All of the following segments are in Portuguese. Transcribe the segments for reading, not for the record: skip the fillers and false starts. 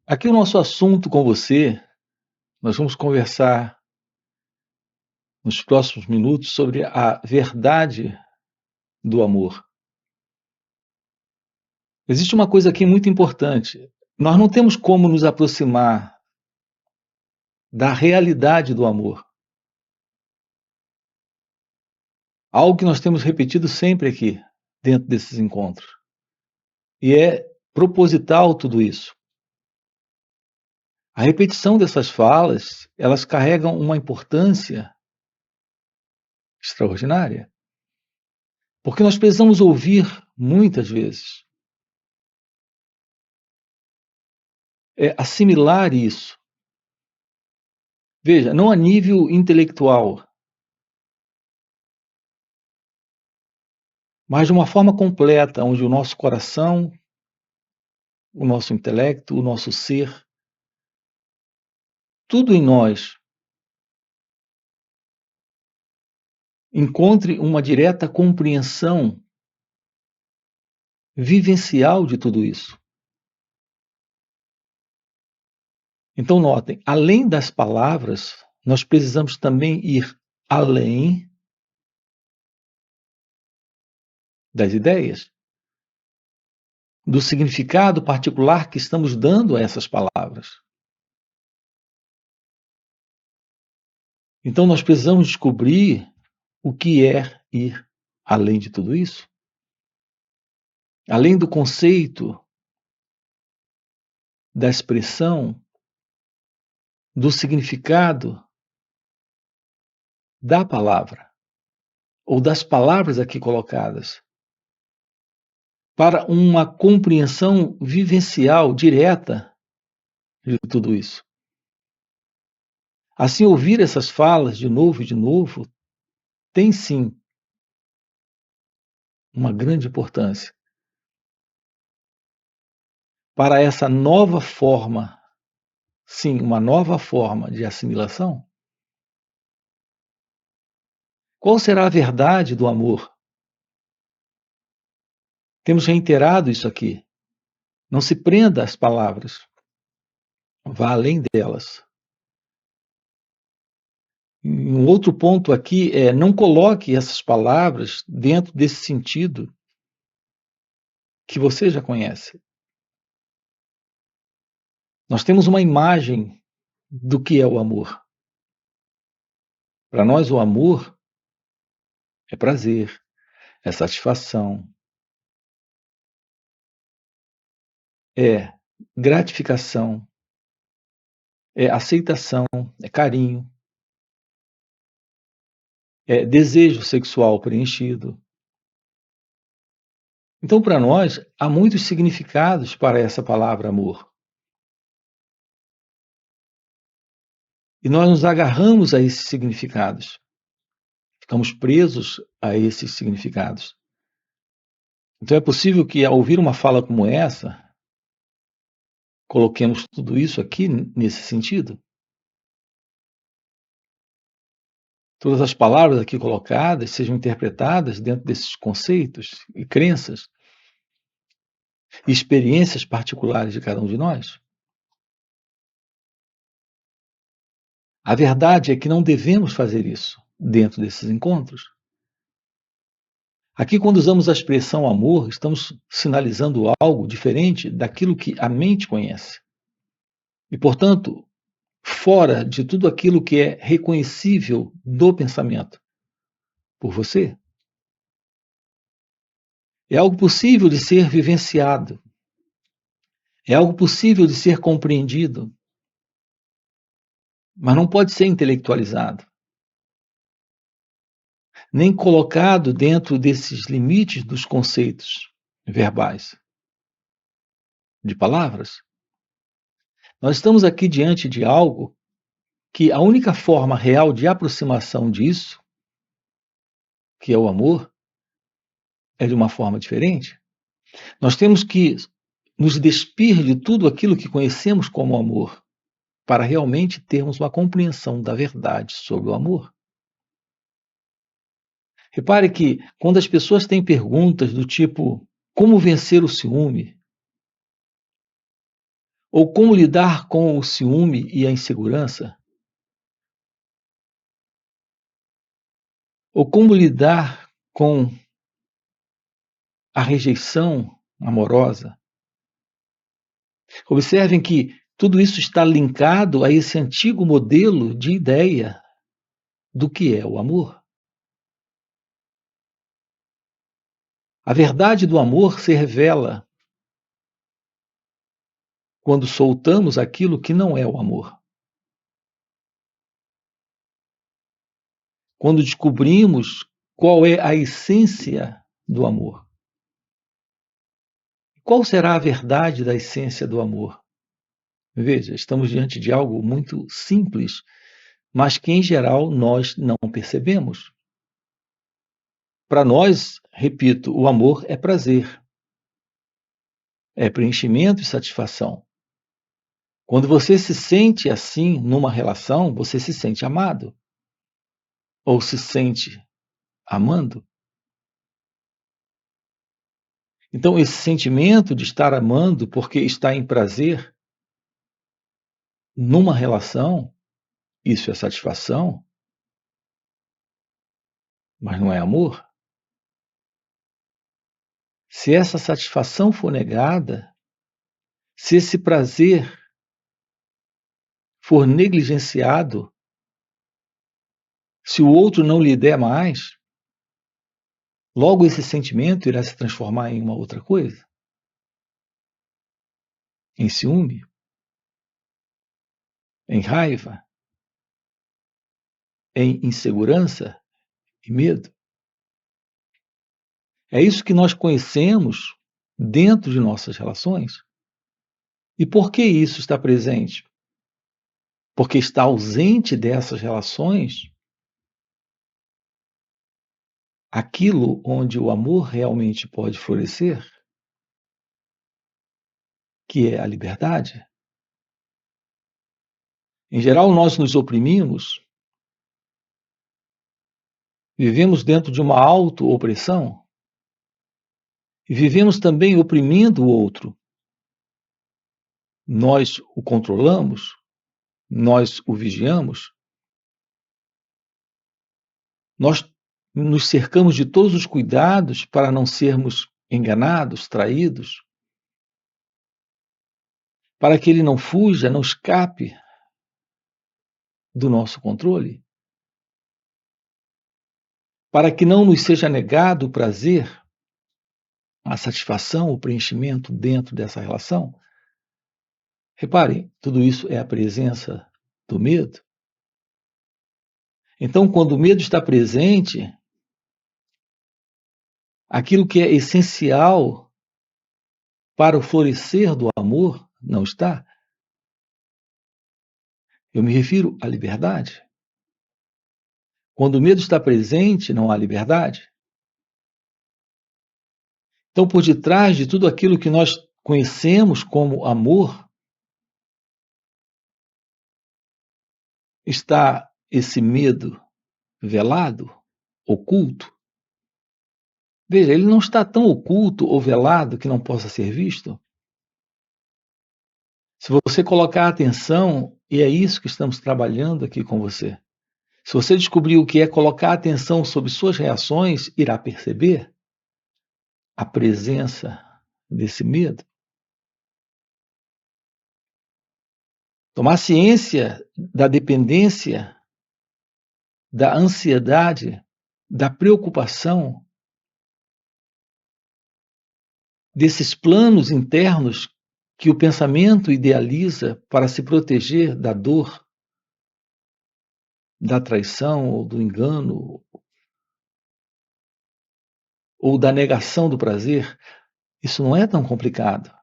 Aqui o nosso assunto com você, nós vamos conversar nos próximos minutos sobre a verdade do amor. Existe uma coisa aqui muito importante. Nós não temos como nos aproximar da realidade do amor. Algo que nós temos repetido sempre aqui, dentro desses encontros. E é proposital tudo isso. A repetição dessas falas, elas carregam uma importância extraordinária. Porque nós precisamos ouvir muitas vezes. Assimilar isso. Veja, não a nível intelectual, mas de uma forma completa, onde o nosso coração, o nosso intelecto, o nosso ser, tudo em nós encontre uma direta compreensão vivencial de tudo isso. Então, notem, além das palavras, nós precisamos também ir além das ideias, do significado particular que estamos dando a essas palavras. Então, nós precisamos descobrir o que é ir além de tudo isso. Além do conceito, da expressão, do significado da palavra, ou das palavras aqui colocadas, para uma compreensão vivencial direta de tudo isso. Assim, ouvir essas falas de novo e de novo tem sim uma grande importância para essa nova forma, sim, uma nova forma de assimilação. Qual será a verdade do amor? Temos reiterado isso aqui. Não se prenda às palavras, vá além delas. Um outro ponto aqui é não coloque essas palavras dentro desse sentido que você já conhece. Nós temos uma imagem do que é o amor. Para nós, o amor é prazer, é satisfação, é gratificação, é aceitação, é carinho, é desejo sexual preenchido. Então, para nós, há muitos significados para essa palavra amor. E nós nos agarramos a esses significados. Ficamos presos a esses significados. Então é possível que, ao ouvir uma fala como essa, coloquemos tudo isso aqui nesse sentido. Todas as palavras aqui colocadas sejam interpretadas dentro desses conceitos e crenças e experiências particulares de cada um de nós. A verdade é que não devemos fazer isso dentro desses encontros. Aqui, quando usamos a expressão amor, estamos sinalizando algo diferente daquilo que a mente conhece. E, portanto, fora de tudo aquilo que é reconhecível do pensamento por você. É algo possível de ser vivenciado. É algo possível de ser compreendido. Mas não pode ser intelectualizado. Nem colocado dentro desses limites dos conceitos verbais, de palavras. Nós estamos aqui diante de algo que a única forma real de aproximação disso, que é o amor, é de uma forma diferente. Nós temos que nos despir de tudo aquilo que conhecemos como amor, para realmente termos uma compreensão da verdade sobre o amor. Repare que, quando as pessoas têm perguntas do tipo como vencer o ciúme, Ou como lidar com o ciúme e a insegurança? Ou como lidar com a rejeição amorosa? Observem que tudo isso está linkado a esse antigo modelo de ideia do que é o amor. A verdade do amor se revela quando soltamos aquilo que não é o amor. Quando descobrimos qual é a essência do amor. Qual será a verdade da essência do amor? Veja, estamos diante de algo muito simples, mas que em geral nós não percebemos. Para nós, repito, o amor é prazer, é preenchimento e satisfação. Quando você se sente assim numa relação, você se sente amado ou se sente amando. Então, esse sentimento de estar amando porque está em prazer numa relação, isso é satisfação, mas não é amor. Se essa satisfação for negada, se esse prazer for negligenciado, se o outro não lhe der mais, logo esse sentimento irá se transformar em uma outra coisa, em ciúme, em raiva, em insegurança e medo. É isso que nós conhecemos dentro de nossas relações. E por que isso está presente? Porque está ausente dessas relações aquilo onde o amor realmente pode florescer, que é a liberdade. Em geral, nós nos oprimimos, vivemos dentro de uma auto-opressão e vivemos também oprimindo o outro. Nós o controlamos, nós o vigiamos, nós nos cercamos de todos os cuidados para não sermos enganados, traídos, para que ele não fuja, não escape do nosso controle, para que não nos seja negado o prazer, a satisfação, o preenchimento dentro dessa relação. Reparem, tudo isso é a presença do medo. Então, quando o medo está presente, aquilo que é essencial para o florescer do amor não está. Eu me refiro à liberdade. Quando o medo está presente, não há liberdade. Então, por detrás de tudo aquilo que nós conhecemos como amor, está esse medo velado, oculto. Veja, ele não está tão oculto ou velado que não possa ser visto. Se você colocar atenção, e é isso que estamos trabalhando aqui com você. Se você descobrir o que é colocar atenção sobre suas reações, irá perceber a presença desse medo. Tomar ciência da dependência, da ansiedade, da preocupação, desses planos internos que o pensamento idealiza para se proteger da dor, da traição ou do engano, ou da negação do prazer, isso não é tão complicado.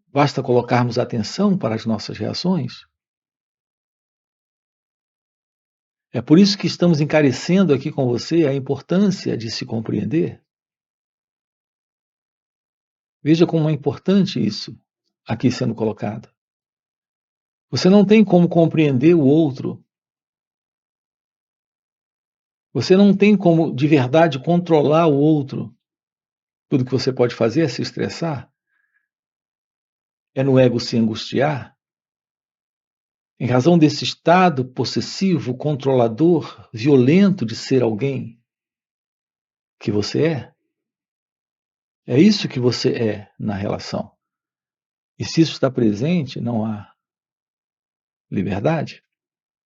Basta colocarmos atenção para as nossas reações. É por isso que estamos encarecendo aqui com você a importância de se compreender. Veja como é importante isso aqui sendo colocado. Você não tem como compreender o outro. Você não tem como, de verdade, controlar o outro. Tudo que você pode fazer é se estressar. É no ego se angustiar? Em razão desse estado possessivo, controlador, violento de ser alguém que você é? É isso que você é na relação. E se isso está presente, não há liberdade?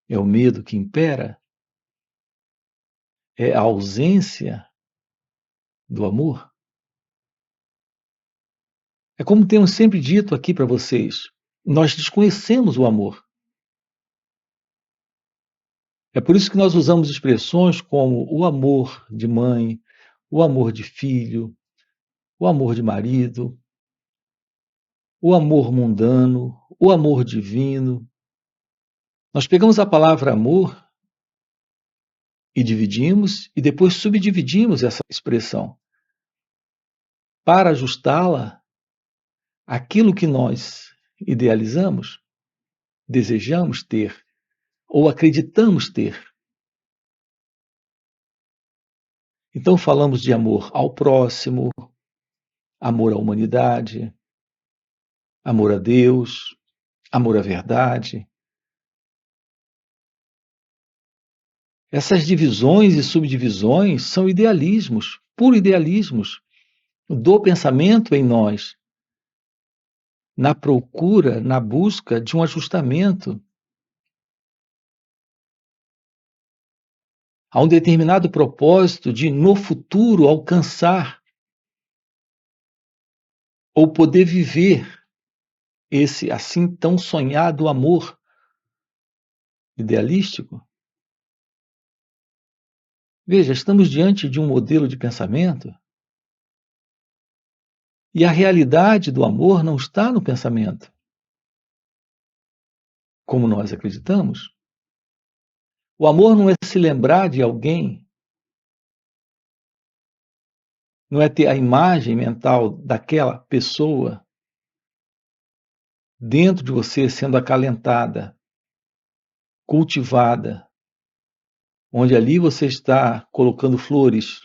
É o medo que impera? É a ausência do amor? É como temos sempre dito aqui para vocês, nós desconhecemos o amor. É por isso que nós usamos expressões como o amor de mãe, o amor de filho, o amor de marido, o amor mundano, o amor divino. Nós pegamos a palavra amor e dividimos e depois subdividimos essa expressão para ajustá-la àquilo que nós idealizamos, desejamos ter ou acreditamos ter. Então falamos de amor ao próximo, amor à humanidade, amor a Deus, amor à verdade. Essas divisões e subdivisões são idealismos, puro idealismos, do pensamento em nós, na procura, na busca de um ajustamento a um determinado propósito de, no futuro, alcançar ou poder viver esse assim tão sonhado amor idealístico. Veja, estamos diante de um modelo de pensamento e a realidade do amor não está no pensamento, como nós acreditamos. O amor não é se lembrar de alguém, não é ter a imagem mental daquela pessoa dentro de você sendo acalentada, cultivada, onde ali você está colocando flores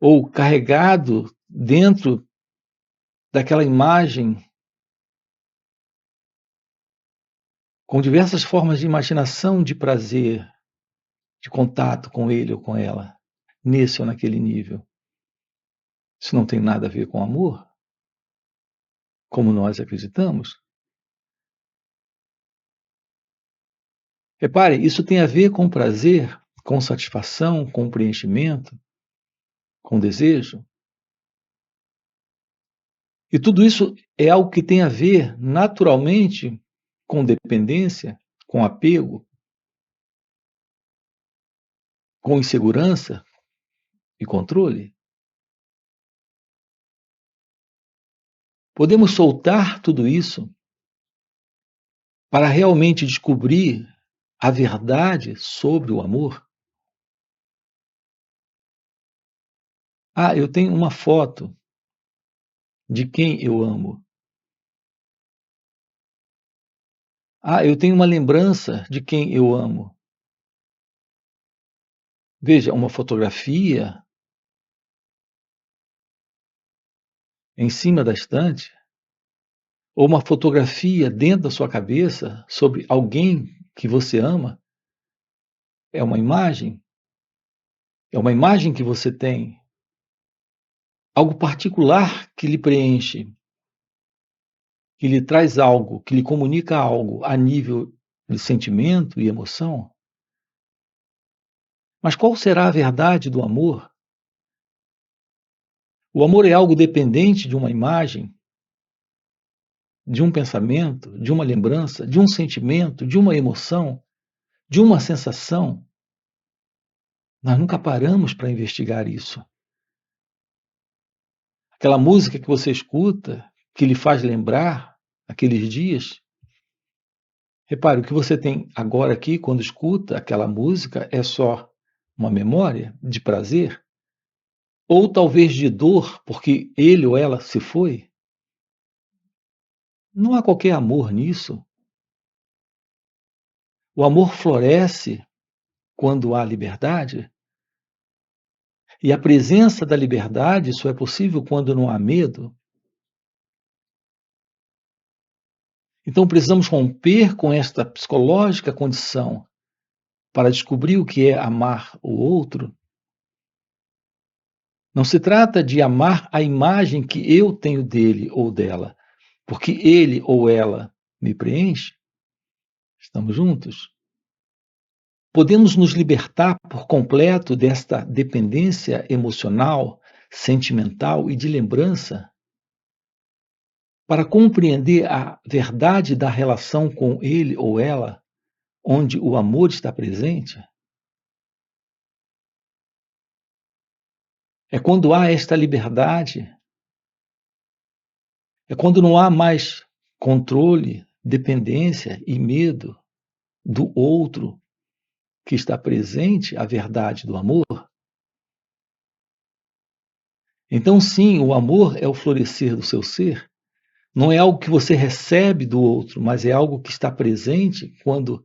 ou carregado dentro daquela imagem com diversas formas de imaginação de prazer, de contato com ele ou com ela, nesse ou naquele nível. Isso não tem nada a ver com amor, como nós acreditamos. Repare, isso tem a ver com prazer, com satisfação, com preenchimento, com desejo. E tudo isso é algo que tem a ver naturalmente com dependência, com apego, com insegurança e controle. Podemos soltar tudo isso para realmente descobrir a verdade sobre o amor? Ah, eu tenho uma foto de quem eu amo. Ah, eu tenho uma lembrança de quem eu amo. Veja, uma fotografia em cima da estante, ou uma fotografia dentro da sua cabeça sobre alguém que você ama, é uma imagem que você tem, algo particular que lhe preenche, que lhe traz algo, que lhe comunica algo a nível de sentimento e emoção. Mas qual será a verdade do amor? O amor é algo dependente de uma imagem, de um pensamento, de uma lembrança, de um sentimento, de uma emoção, de uma sensação. Nós nunca paramos para investigar isso. Aquela música que você escuta, que lhe faz lembrar aqueles dias. Repare, o que você tem agora aqui, quando escuta aquela música, é só uma memória de prazer, ou talvez de dor, porque ele ou ela se foi. Não há qualquer amor nisso. O amor floresce quando há liberdade. E a presença da liberdade só é possível quando não há medo. Então precisamos romper com esta psicológica condição para descobrir o que é amar o outro. Não se trata de amar a imagem que eu tenho dele ou dela, porque ele ou ela me preenche. Estamos juntos? Podemos nos libertar por completo desta dependência emocional, sentimental e de lembrança para compreender a verdade da relação com ele ou ela, onde o amor está presente. É quando há esta liberdade, é quando não há mais controle, dependência e medo do outro, que está presente a verdade do amor. Então, sim, o amor é o florescer do seu ser. Não é algo que você recebe do outro, mas é algo que está presente quando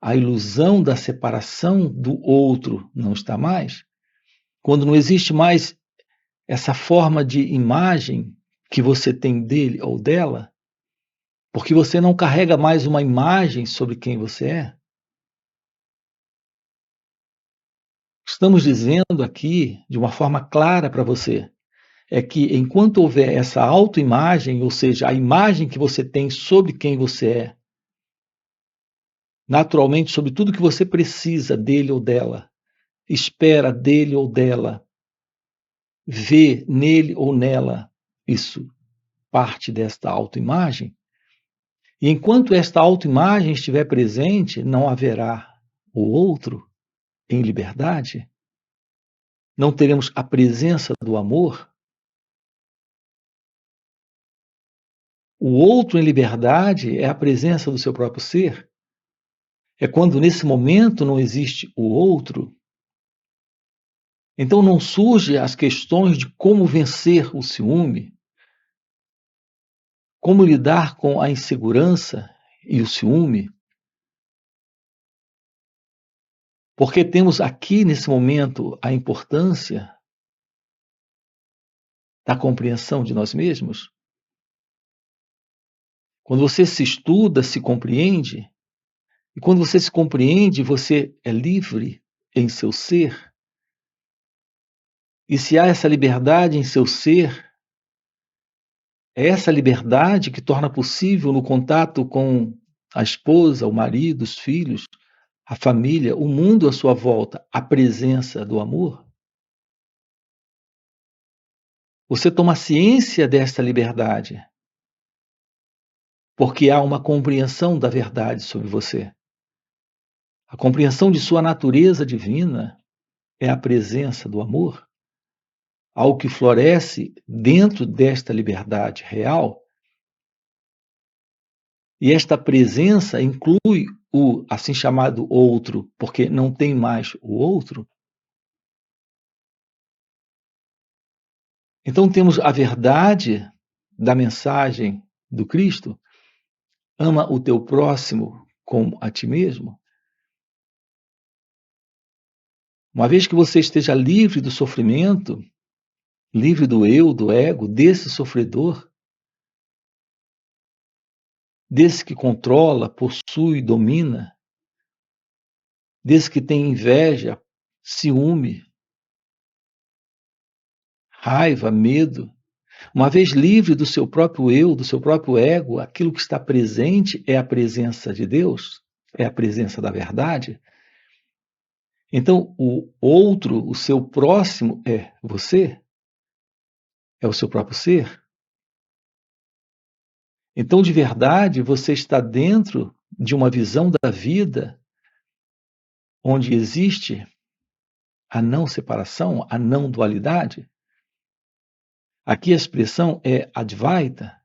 a ilusão da separação do outro não está mais. Quando não existe mais essa forma de imagem que você tem dele ou dela, porque você não carrega mais uma imagem sobre quem você é. Estamos dizendo aqui, de uma forma clara para você, é que enquanto houver essa autoimagem, ou seja, a imagem que você tem sobre quem você é, naturalmente sobre tudo que você precisa dele ou dela, espera dele ou dela, vê nele ou nela, isso parte desta autoimagem. E enquanto esta autoimagem estiver presente, não haverá o outro em liberdade, não teremos a presença do amor. O outro em liberdade é a presença do seu próprio ser. É quando nesse momento não existe o outro. Então não surgem as questões de como vencer o ciúme, como lidar com a insegurança e o ciúme, porque temos aqui nesse momento a importância da compreensão de nós mesmos. Quando você se estuda, se compreende, e quando você se compreende, você é livre em seu ser. E se há essa liberdade em seu ser, é essa liberdade que torna possível no contato com a esposa, o marido, os filhos, a família, o mundo à sua volta, a presença do amor. Você toma ciência desta liberdade, porque há uma compreensão da verdade sobre você. A compreensão de sua natureza divina é a presença do amor. Algo que floresce dentro desta liberdade real. E esta presença inclui o assim chamado outro, porque não tem mais o outro. Então temos a verdade da mensagem do Cristo, ama o teu próximo como a ti mesmo. Uma vez que você esteja livre do sofrimento, livre do eu, do ego, desse sofredor, desse que controla, possui, domina, desse que tem inveja, ciúme, raiva, medo, uma vez livre do seu próprio eu, do seu próprio ego, aquilo que está presente é a presença de Deus, é a presença da verdade. Então, o outro, o seu próximo é você, é o seu próprio ser. Então, de verdade, você está dentro de uma visão da vida onde existe a não separação, a não dualidade. Aqui a expressão é Advaita.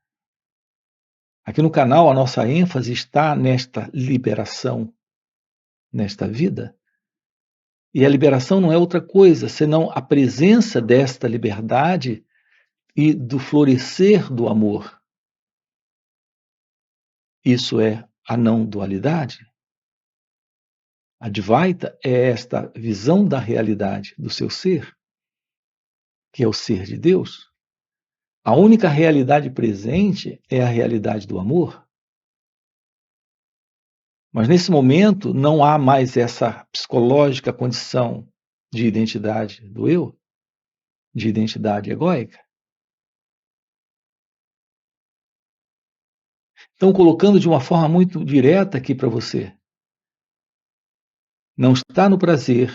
Aqui no canal a nossa ênfase está nesta liberação, nesta vida. E a liberação não é outra coisa senão a presença desta liberdade e do florescer do amor. Isso é a não dualidade. A Advaita é esta visão da realidade do seu ser. que é o ser de Deus, a única realidade presente é a realidade do amor. Mas nesse momento não há mais essa psicológica condição de identidade do eu, de identidade egóica. Então, colocando de uma forma muito direta aqui para você, não está no prazer,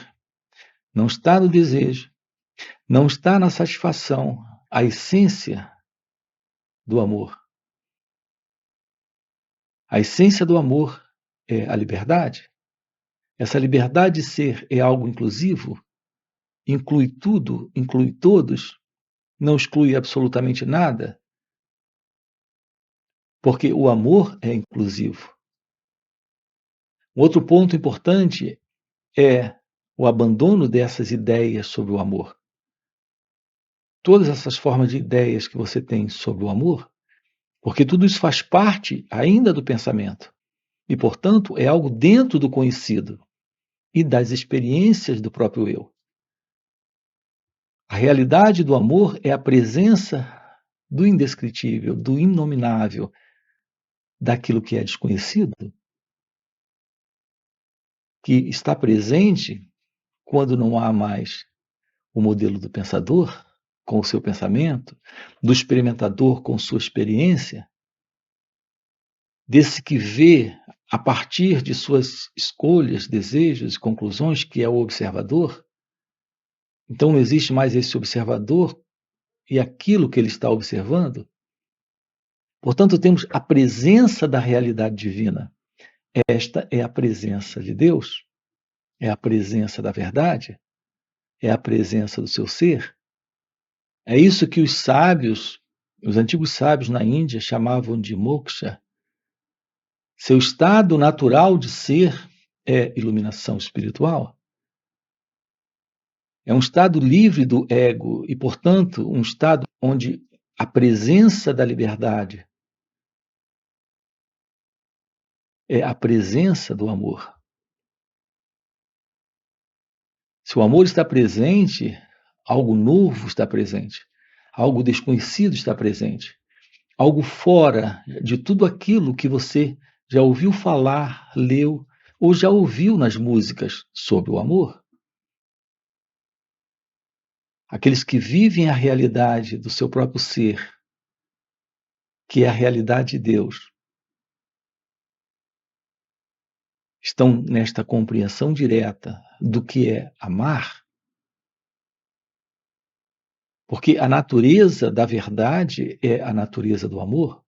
não está no desejo, não está na satisfação a essência do amor. A essência do amor é a liberdade. Essa liberdade de ser é algo inclusivo, inclui tudo, inclui todos, não exclui absolutamente nada, porque o amor é inclusivo. Um outro ponto importante é o abandono dessas ideias sobre o amor. Todas essas formas de ideias que você tem sobre o amor, porque tudo isso faz parte ainda do pensamento e, portanto, é algo dentro do conhecido e das experiências do próprio eu. A realidade do amor é a presença do indescritível, do inominável, daquilo que é desconhecido, que está presente quando não há mais o modelo do pensador com o seu pensamento, do experimentador com sua experiência, desse que vê a partir de suas escolhas, desejos e conclusões, que é o observador. Então não existe mais esse observador e aquilo que ele está observando. Portanto, temos a presença da realidade divina. Esta é a presença de Deus, é a presença da verdade, é a presença do seu ser. É isso que os sábios, os antigos sábios na Índia chamavam de moksha. Seu estado natural de ser é iluminação espiritual. É um estado livre do ego e, portanto, um estado onde a presença da liberdade é a presença do amor. Se o amor está presente, algo novo está presente, algo desconhecido está presente, algo fora de tudo aquilo que você já ouviu falar, leu ou já ouviu nas músicas sobre o amor. Aqueles que vivem a realidade do seu próprio ser, que é a realidade de Deus, estão nesta compreensão direta do que é amar, porque a natureza da verdade é a natureza do amor.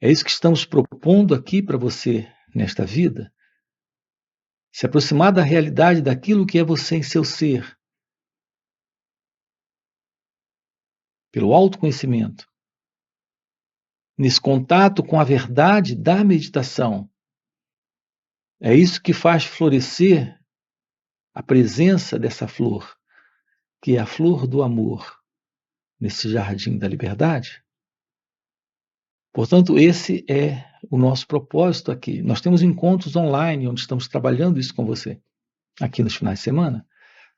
É isso que estamos propondo aqui para você nesta vida. Se aproximar da realidade daquilo que é você em seu ser, pelo autoconhecimento, nesse contato com a verdade da meditação. É isso que faz florescer a presença dessa flor, que é a flor do amor, nesse jardim da liberdade. Portanto, esse é o nosso propósito aqui. Nós temos encontros online, onde estamos trabalhando isso com você, aqui nos finais de semana.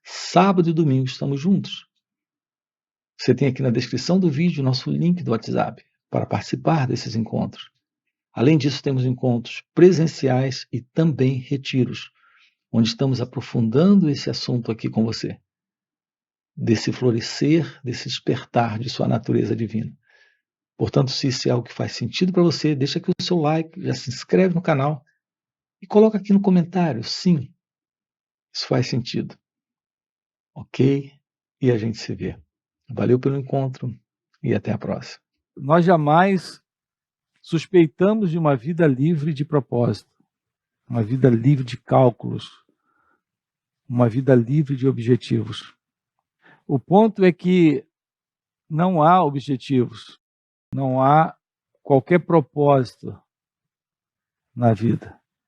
Sábado e domingo estamos juntos. Você tem aqui na descrição do vídeo o nosso link do WhatsApp para participar desses encontros. Além disso, temos encontros presenciais e também retiros, onde estamos aprofundando esse assunto aqui com você, desse florescer, desse despertar de sua natureza divina. Portanto, se isso é algo que faz sentido para você, deixa aqui o seu like, já se inscreve no canal e coloca aqui no comentário, sim, isso faz sentido. Ok? E a gente se vê. Valeu pelo encontro e até a próxima. Nós jamais suspeitamos de uma vida livre de propósito, uma vida livre de cálculos, uma vida livre de objetivos. O ponto é que não há objetivos, não há qualquer propósito na vida.